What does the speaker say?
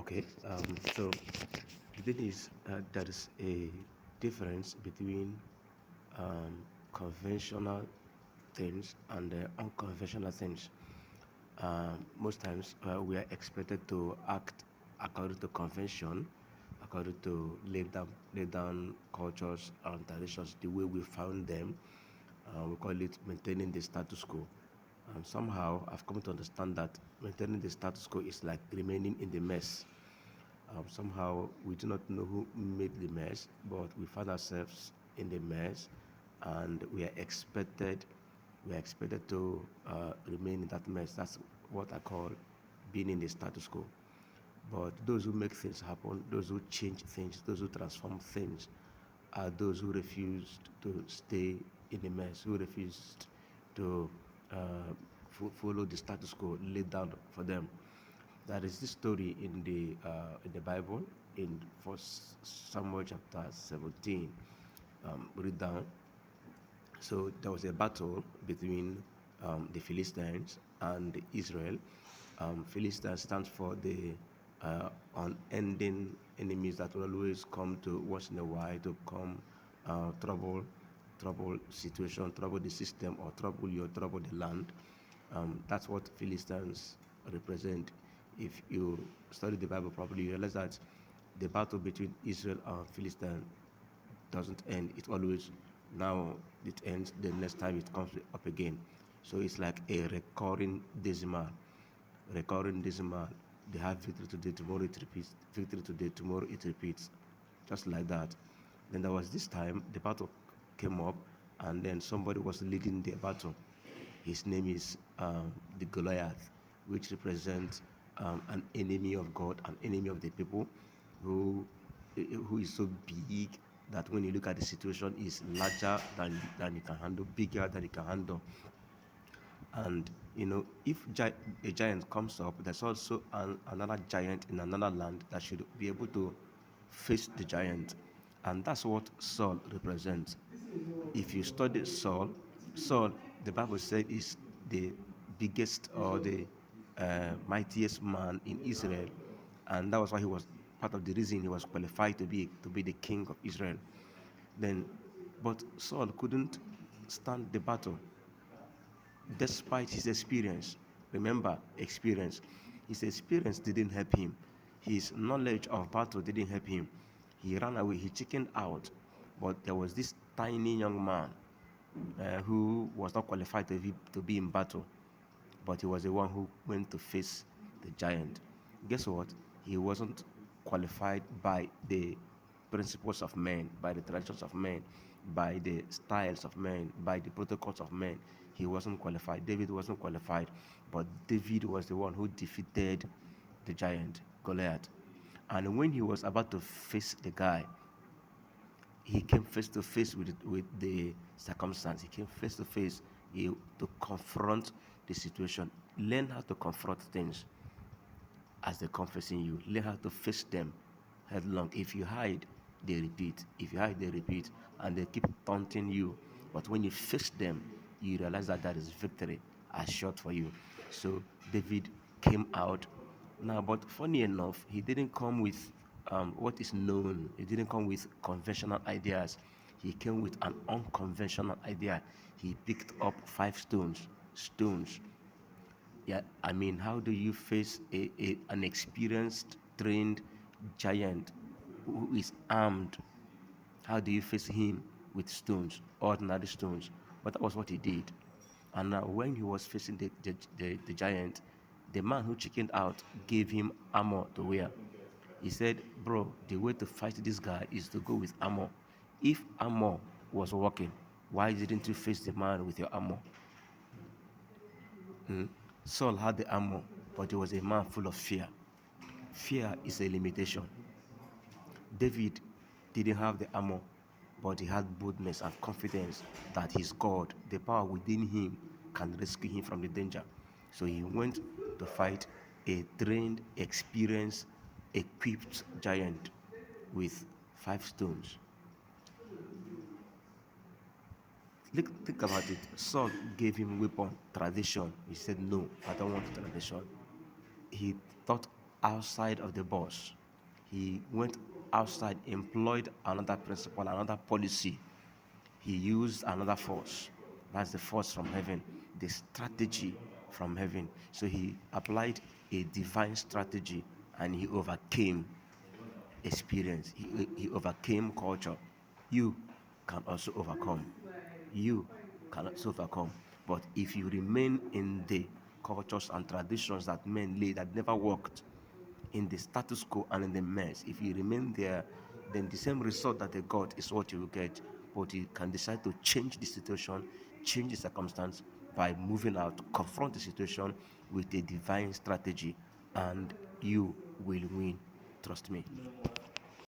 Okay, so the thing is, there is a difference between um, conventional things and unconventional things. Most times, we are expected to act according to convention, according to laid down cultures and traditions, the way we found them. We call it maintaining the status quo. And somehow, I've come to understand that maintaining the status quo is like remaining in the mess. Somehow we do not know who made the mess, but we find ourselves in the mess, and we are expected to remain in that mess. That's what I call being in the status quo. But those who make things happen, those who change things, those who transform things, are those who refused to stay in the mess, who refused to follow the status quo laid down for them. There is this story in the Bible in First Samuel chapter 17. Read down. So there was a battle between the Philistines and Israel. Philistines stands for the unending enemies that will always come to once in a while to come trouble situation, trouble the system, or trouble the land. That's what Philistines represent. If you study the Bible properly, you realize that the battle between Israel and Philistine doesn't end. It always now it ends. The next time it comes up again. So it's like a recurring decimal. They have victory today, tomorrow it repeats. Victory today, tomorrow it repeats, just like that. Then there was this time the battle came up, and then somebody was leading the battle. His name is the Goliath, which represents an enemy of God, an enemy of the people, who who is so big that when you look at the situation, is larger than you can handle, bigger than you can handle. And if a giant comes up, there's also another giant in another land that should be able to face the giant. And that's what Saul represents. If you study Saul, the Bible said, is the biggest or the mightiest man in Israel. And that was why he was part of the reason he was qualified to be the king of Israel. Then, but Saul couldn't stand the battle despite his experience. Remember, experience. His experience didn't help him. His knowledge of battle didn't help him. He ran away, he chickened out. But there was this tiny young man who was not qualified to be in battle, but he was the one who went to face the giant. Guess what? He wasn't qualified by the principles of men, by the traditions of men, by the styles of men, by the protocols of men. He wasn't qualified. David wasn't qualified, but David was the one who defeated the giant, Goliath. And when he was about to face the guy, he came face to face with the circumstance. He came face to face to confront the situation. Learn how to confront things as they come facing you. Learn how to face them headlong. If you hide, they repeat. If you hide, they repeat, and they keep taunting you. But when you face them, you realize that there is victory assured for you. So David came out now, but funny enough, he didn't come with what is known. He didn't come with conventional ideas. He came with an unconventional idea. He picked up 5 stones. Stones. Yeah, I mean, how do you face an experienced, trained giant who is armed? How do you face him with stones, ordinary stones? But that was what he did. And now, when he was facing the giant, the man who chickened out gave him armor to wear. He said, "Bro, the way to fight this guy is to go with armor. If armor was working, why didn't you face the man with your armor?" Saul had the armor, but he was a man full of fear. Fear is a limitation. David didn't have the armor, but he had boldness and confidence that his God, the power within him, can rescue him from the danger. So he went to fight a trained, experienced, equipped giant with 5 stones. Think about it. Saul gave him weapon, tradition. He said, "No, I don't want tradition." He thought outside of the boss. He went outside, employed another principle, another policy. He used another force. That's the force from heaven, the strategy from heaven. So he applied a divine strategy and he overcame experience. He overcame culture. You can also overcome. You can also overcome. But if you remain in the cultures and traditions that men laid that never worked, in the status quo and in the mess, if you remain there, then the same result that they got is what you will get. But you can decide to change the situation, change the circumstance by moving out, confront the situation with a divine strategy, and you will win. Trust me.